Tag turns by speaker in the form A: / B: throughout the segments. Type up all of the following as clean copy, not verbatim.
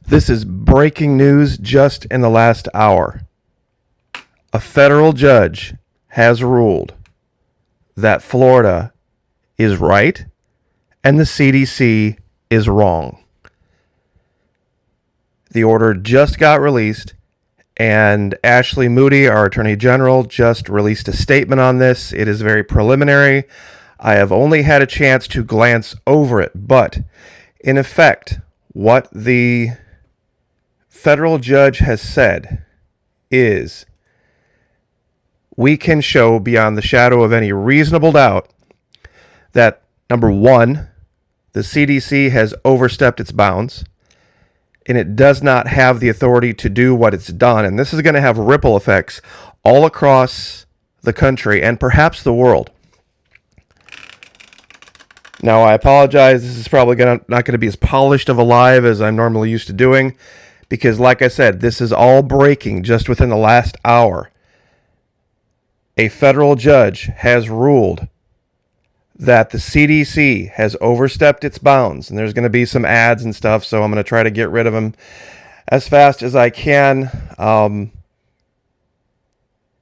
A: This is breaking news just in the last hour. A federal judge has ruled that Florida is right and the CDC is wrong. The order just got released, and Ashley Moody, our Attorney General, just released a statement on this. It is very preliminary. I have only had a chance to glance over it, but in effect, what the federal judge has said is we can show beyond the shadow of any reasonable doubt that, number one, the CDC has overstepped its bounds, and it does not have the authority to do what it's done. And this is going to have ripple effects all across the country and perhaps the world. Now, I apologize. This is probably not going to be as polished of a live as I'm normally used to doing, because, like I said, this is all breaking just within the last hour. A federal judge has ruled that the CDC has overstepped its bounds, and there's going to be some ads and stuff, so I'm going to try to get rid of them as fast as I can.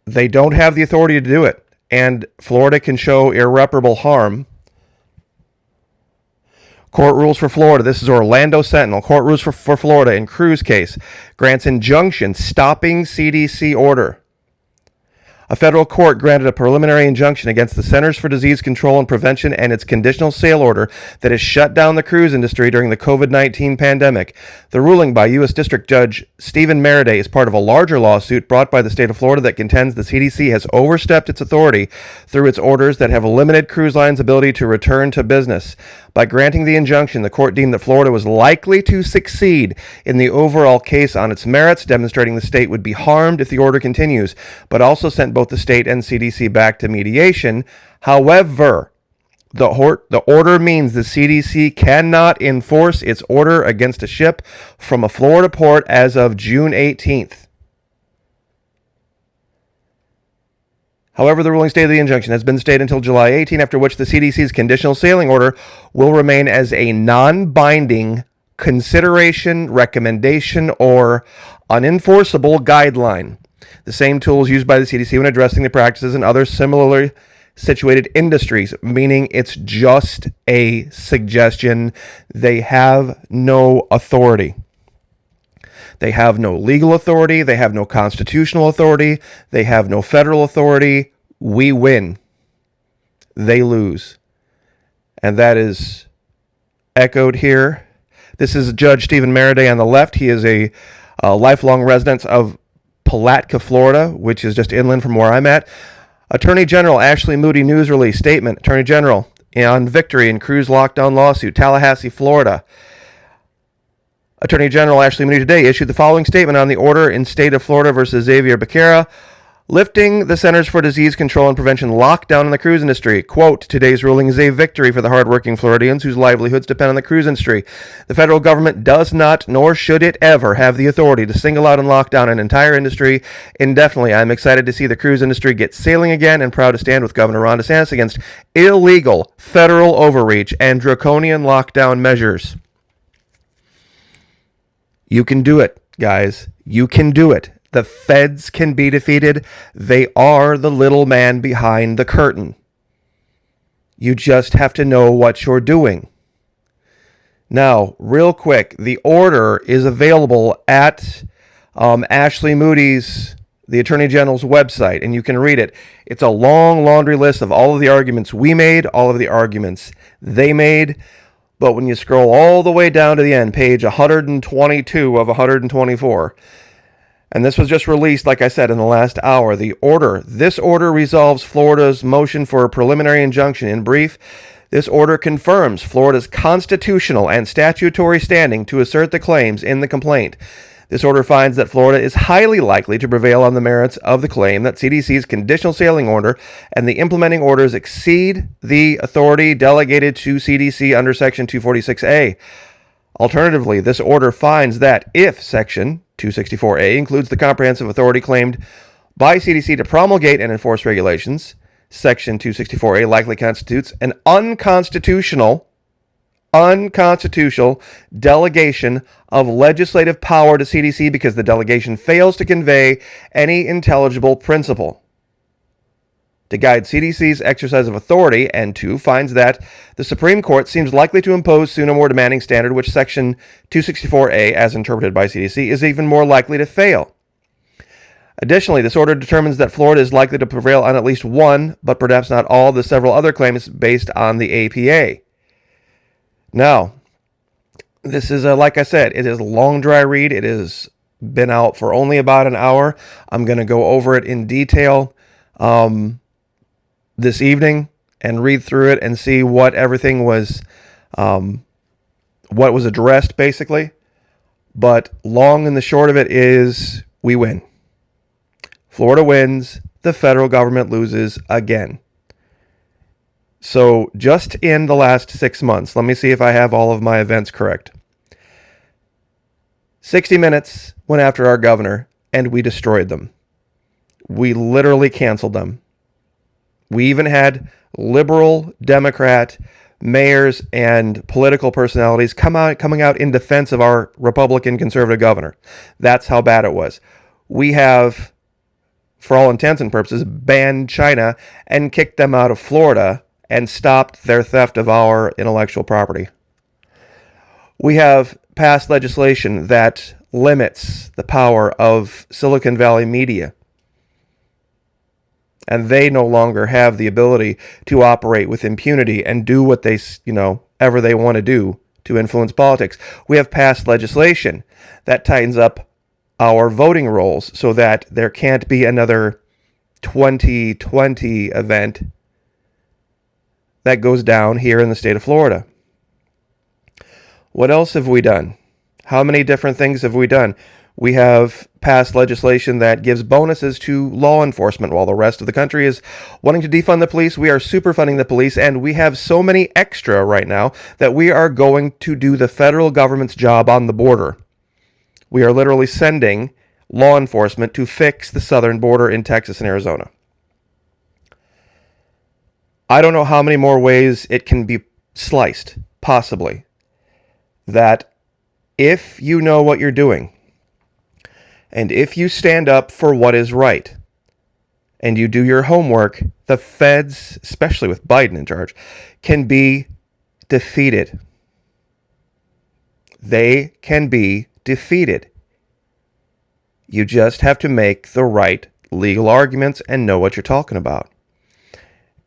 A: They don't have the authority to do it, and Florida can show irreparable harm. Court rules for Florida. This is Orlando Sentinel. Court rules for Florida in Cruz case. Grants injunction stopping CDC order. A federal court granted a preliminary injunction against the Centers for Disease Control and Prevention and its conditional sale order that has shut down the cruise industry during the COVID-19 pandemic. The ruling by U.S. District Judge Stephen Meriday is part of a larger lawsuit brought by the state of Florida that contends the CDC has overstepped its authority through its orders that have limited cruise lines' ability to return to business. By granting the injunction, the court deemed that Florida was likely to succeed in the overall case on its merits, demonstrating the state would be harmed if the order continues, but also sent both the state and CDC back to mediation. However, the order means the CDC cannot enforce its order against a ship from a Florida port as of June 18th. However, the ruling stay of the injunction has been stayed until July 18, after which the CDC's conditional sailing order will remain as a non-binding consideration, recommendation, or unenforceable guideline. The same tools used by the CDC when addressing the practices in other similarly situated industries, meaning it's just a suggestion. They have no authority. They have no legal authority. They have no constitutional authority. They have no federal authority. We win. They lose. And that is echoed here. This is Judge Stephen Meriday on the left. He is a lifelong resident of Palatka, Florida, which is just inland from where I'm at. Attorney General Ashley Moody news release statement. Attorney General on victory in cruise lockdown lawsuit, Tallahassee, Florida. Attorney General Ashley Moody today issued the following statement on the order in state of Florida versus Xavier Becerra, lifting the Centers for Disease Control and Prevention lockdown in the cruise industry. Quote, today's ruling is a victory for the hardworking Floridians whose livelihoods depend on the cruise industry. The federal government does not, nor should it ever, have the authority to single out and lock down an entire industry indefinitely. I'm excited to see the cruise industry get sailing again and proud to stand with Governor Ron DeSantis against illegal federal overreach and draconian lockdown measures. You can do it, guys. You can do it. The feds can be defeated. They are the little man behind the curtain. You just have to know what you're doing. Now, real quick, the order is available at Ashley Moody's, the Attorney General's website, and you can read it. It's a long laundry list of all of the arguments we made, all of the arguments they made. But when you scroll all the way down to the end, page 122 of 124, and this was just released, like I said, in the last hour, this order resolves Florida's motion for a preliminary injunction. In brief, this order confirms Florida's constitutional and statutory standing to assert the claims in the complaint. This order finds that Florida is highly likely to prevail on the merits of the claim that CDC's conditional sailing order and the implementing orders exceed the authority delegated to CDC under Section 246A. Alternatively, this order finds that if Section 264A includes the comprehensive authority claimed by CDC to promulgate and enforce regulations, Section 264A likely constitutes an unconstitutional unconstitutional delegation of legislative power to CDC because the delegation fails to convey any intelligible principle to guide CDC's exercise of authority, and 2, finds that the Supreme Court seems likely to impose soon a more demanding standard, which Section 264A, as interpreted by CDC, is even more likely to fail. Additionally, this order determines that Florida is likely to prevail on at least one, but perhaps not all, the several other claims based on the APA. Now, this is, like I said, it is a long, dry read. It has been out for only about an hour. I'm going to go over it in detail this evening and read through it and see what everything was, what was addressed, basically. But long and the short of it is we win. Florida wins. The federal government loses again. So just in the last 6 months, let me see if I have all of my events correct. 60 Minutes went after our governor, and we destroyed them. We literally canceled them. We even had liberal Democrat mayors and political personalities coming out in defense of our Republican conservative governor. That's how bad it was. We have, for all intents and purposes, banned China and kicked them out of Florida and stopped their theft of our intellectual property. We have passed legislation that limits the power of Silicon Valley media. And they no longer have the ability to operate with impunity and do what they, ever they want to do to influence politics. We have passed legislation that tightens up our voting rolls so that there can't be another 2020 event that goes down here in the state of Florida. What else have we done? How many different things have we done? We have passed legislation that gives bonuses to law enforcement while the rest of the country is wanting to defund the police. We are superfunding the police, and we have so many extra right now that we are going to do the federal government's job on the border. We are literally sending law enforcement to fix the southern border in Texas and Arizona. I don't know how many more ways it can be sliced, possibly. That if you know what you're doing, and if you stand up for what is right, and you do your homework, the feds, especially with Biden in charge, can be defeated. They can be defeated. You just have to make the right legal arguments and know what you're talking about.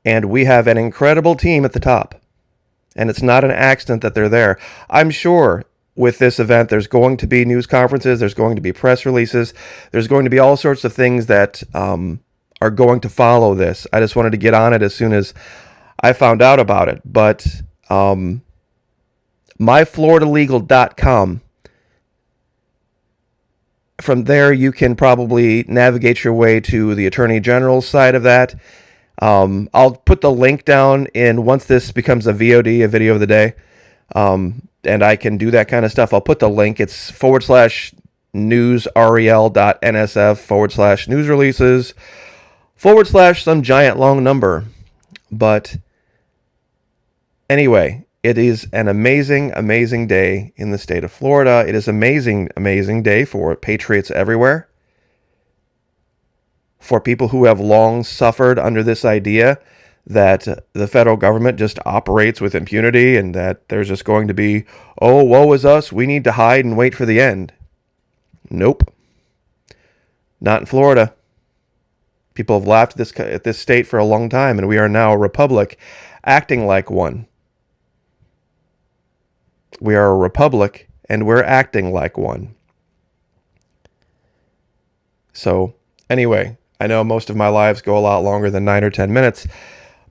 A: And we have an incredible team at the top. And it's not an accident that they're there. I'm sure with this event, there's going to be news conferences, there's going to be press releases, there's going to be all sorts of things that are going to follow this. I just wanted to get on it as soon as I found out about it. But myfloridalegal.com, from there you can probably navigate your way to the Attorney General's side of that. I'll put the link down in once this becomes a VOD, a video of the day, and I can do that kind of stuff. I'll put the link. It's /newsrel.nsf/news releases / some giant long number. But anyway, it is an amazing, amazing day in the state of Florida. It is amazing, amazing day for patriots everywhere. For people who have long suffered under this idea that the federal government just operates with impunity and that there's just going to be, oh, woe is us, we need to hide and wait for the end. Nope. Not in Florida. People have laughed at this state for a long time, and we are now a republic acting like one. We are a republic, and we're acting like one. So, anyway, I know most of my lives go a lot longer than 9 or 10 minutes,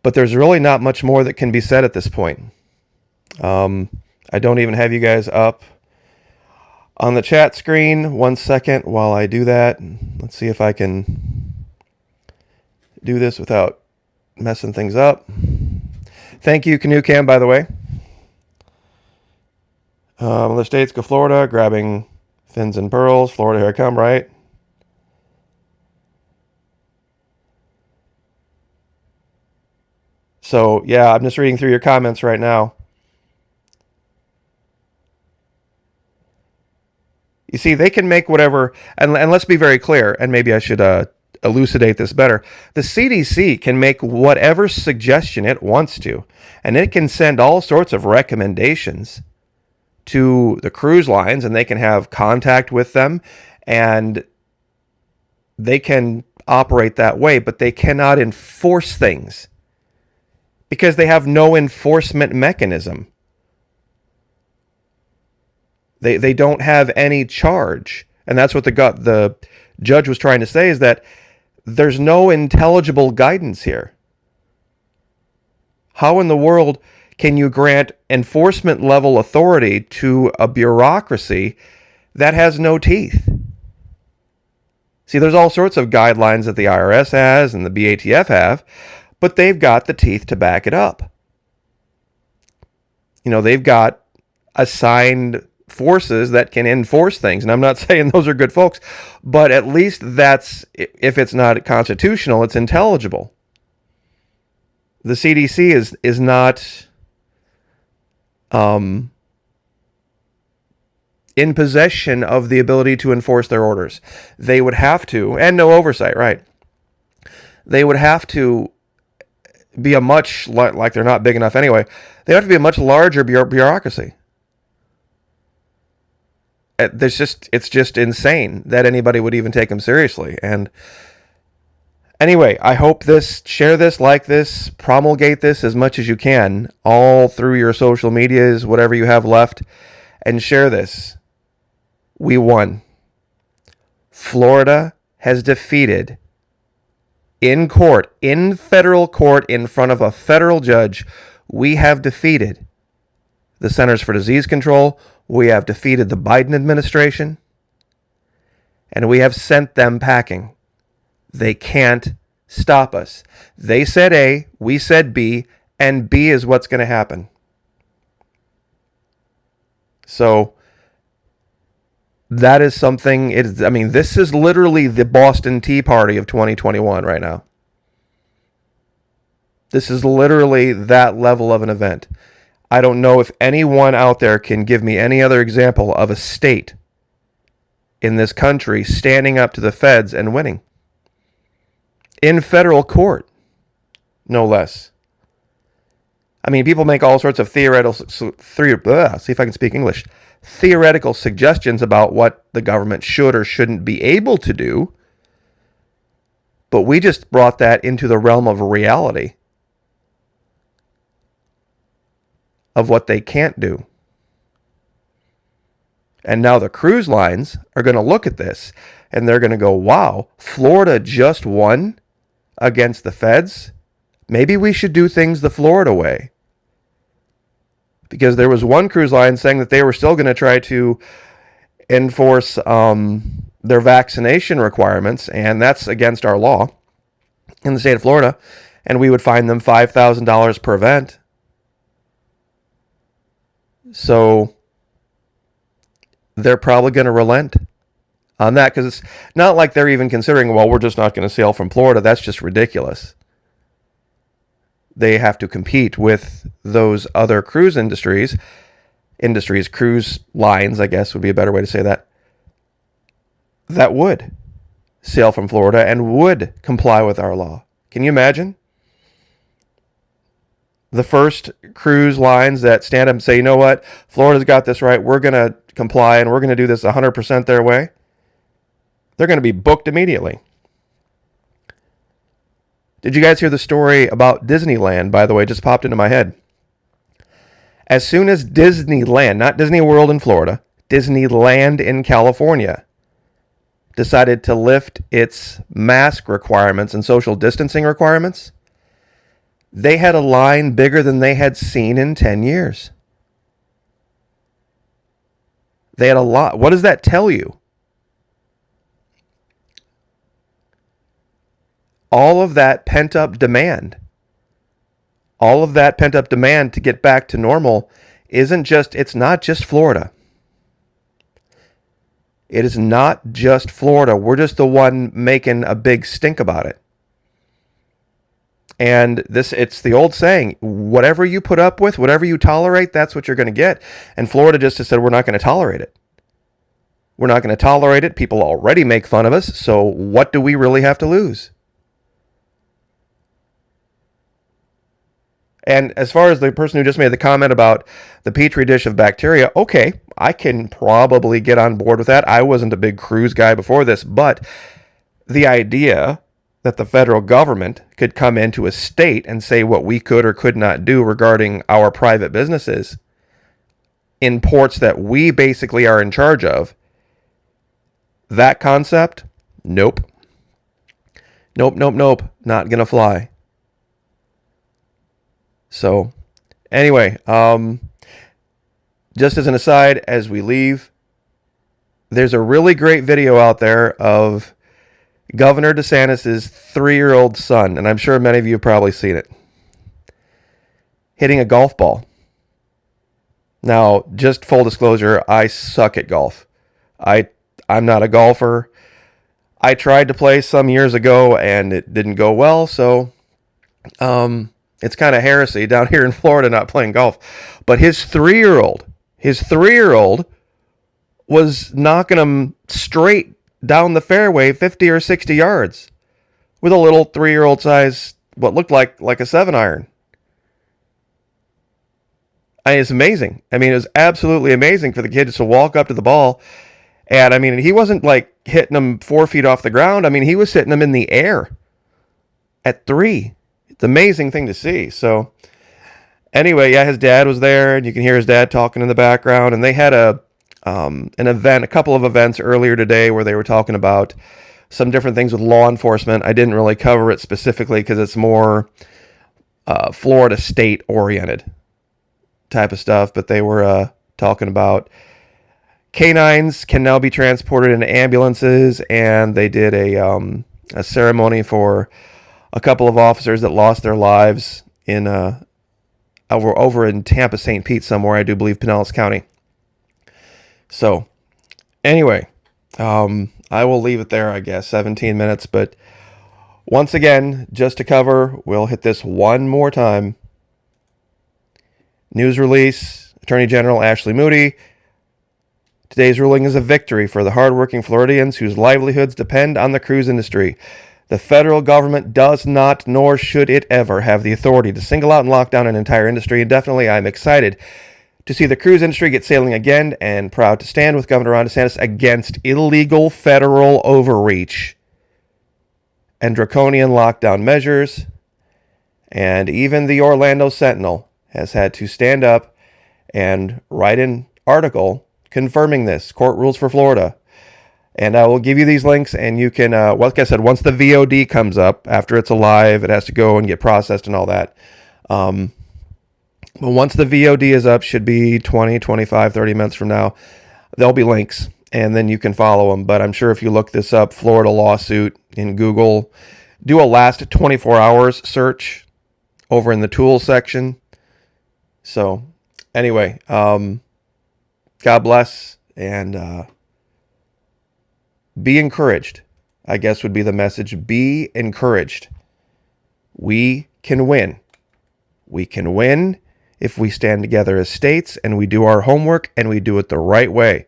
A: but there's really not much more that can be said at this point. I don't even have you guys up on the chat screen. 1 second while I do that. Let's see if I can do this without messing things up. Thank you, Canoe Cam, by the way. Other states, go Florida, grabbing fins and pearls. Florida, here I come, right? So, yeah, I'm just reading through your comments right now. You see, they can make whatever, and let's be very clear, and maybe I should elucidate this better. The CDC can make whatever suggestion it wants to, and it can send all sorts of recommendations to the cruise lines, and they can have contact with them, and they can operate that way, but they cannot enforce things because they have no enforcement mechanism. They don't have any charge. And that's what the judge was trying to say, is that there's no intelligible guidance here. How in the world can you grant enforcement level authority to a bureaucracy that has no teeth? See, there's all sorts of guidelines that the IRS has and the BATF have, but they've got the teeth to back it up. You know, they've got assigned forces that can enforce things. And I'm not saying those are good folks, but at least that's, if it's not constitutional, it's intelligible. The CDC is not in possession of the ability to enforce their orders. They would have to, and no oversight, right? They would have to be a much, like they're not big enough anyway, they have to be a much larger bureaucracy. It's just insane that anybody would even take them seriously. And anyway, I hope share this, like this, promulgate this as much as you can, all through your social medias, whatever you have left, and share this. We won. Florida has defeated in court, in federal court, in front of a federal judge. We have defeated the Centers for Disease Control. We have defeated the Biden administration, and we have sent them packing. They can't stop us. They said A, we said B, and B is what's going to happen. So that is something, this is literally the Boston Tea Party of 2021 right now. This is literally that level of an event. I don't know if anyone out there can give me any other example of a state in this country standing up to the feds and winning. In federal court, no less. I mean, people make all sorts of theoretical suggestions about what the government should or shouldn't be able to do. But we just brought that into the realm of reality of what they can't do. And now the cruise lines are going to look at this and they're going to go, wow, Florida just won against the feds. Maybe we should do things the Florida way. Because there was one cruise line saying that they were still going to try to enforce their vaccination requirements, and that's against our law in the state of Florida, and we would fine them $5,000 per event. So they're probably going to relent on that, because it's not like they're even considering, well, we're just not going to sail from Florida. That's just ridiculous. They have to compete with those other cruise cruise lines, I guess would be a better way to say that, that would sail from Florida and would comply with our law. Can you imagine? The first cruise lines that stand up and say, you know what, Florida's got this right, we're going to comply and we're going to do this 100% their way. They're going to be booked immediately. Did you guys hear the story about Disneyland, by the way? It just popped into my head. As soon as Disneyland, not Disney World in Florida, Disneyland in California, decided to lift its mask requirements and social distancing requirements, they had a line bigger than they had seen in 10 years. They had a lot. What does that tell you? All of that pent-up demand, to get back to normal it's not just Florida. It is not just Florida. We're just the one making a big stink about it. And it's the old saying, whatever you put up with, whatever you tolerate, that's what you're going to get. And Florida just said, we're not going to tolerate it. We're not going to tolerate it. People already make fun of us. So what do we really have to lose? And as far as the person who just made the comment about the petri dish of bacteria, okay, I can probably get on board with that. I wasn't a big cruise guy before this, but the idea that the federal government could come into a state and say what we could or could not do regarding our private businesses in ports that we basically are in charge of, that concept, nope. Nope. Not going to fly. So, anyway, just as an aside, as we leave, there's a really great video out there of Governor DeSantis' 3-year-old son, and I'm sure many of you have probably seen it, hitting a golf ball. Now, just full disclosure, I suck at golf. I'm not a golfer. I tried to play some years ago, and it didn't go well, so it's kind of heresy down here in Florida not playing golf. But his 3-year-old was knocking him straight down the fairway 50 or 60 yards with a little 3-year-old size, what looked like a 7-iron. It's amazing. I mean, it was absolutely amazing for the kid just to walk up to the ball. And I mean, he wasn't like hitting them 4 feet off the ground. I mean, he was hitting them in the air at 3. It's an amazing thing to see. So anyway, yeah, his dad was there, and you can hear his dad talking in the background. And they had a couple of events earlier today where they were talking about some different things with law enforcement. I didn't really cover it specifically because it's more Florida state oriented type of stuff. But they were talking about canines can now be transported in ambulances, and they did a ceremony for a couple of officers that lost their lives in over in Tampa, St. Pete somewhere, I do believe Pinellas County. So anyway, I will leave it there, I guess, 17 minutes. But once again, just to cover, we'll hit this one more time. News release, Attorney General Ashley Moody. Today's ruling is a victory for the hardworking Floridians whose livelihoods depend on the cruise industry. The federal government does not, nor should it ever, have the authority to single out and lock down an entire industry. And definitely, I'm excited to see the cruise industry get sailing again, and proud to stand with Governor Ron DeSantis against illegal federal overreach and draconian lockdown measures. And even the Orlando Sentinel has had to stand up and write an article confirming this. Court rules for Florida. And I will give you these links, and you can, like I said, once the VOD comes up, after it's alive, it has to go and get processed and all that. But once the VOD is up, should be 20, 25, 30 minutes from now, there'll be links, and then you can follow them. But I'm sure if you look this up, Florida lawsuit in Google, do a last 24 hours search over in the tools section. So anyway, God bless, and be encouraged, I guess would be the message. Be encouraged. We can win. We can win if we stand together as states and we do our homework and we do it the right way.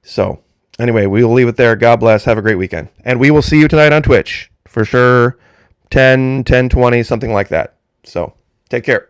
A: So anyway, we will leave it there. God bless. Have a great weekend. And we will see you tonight on Twitch for sure. 10:20, something like that. So take care.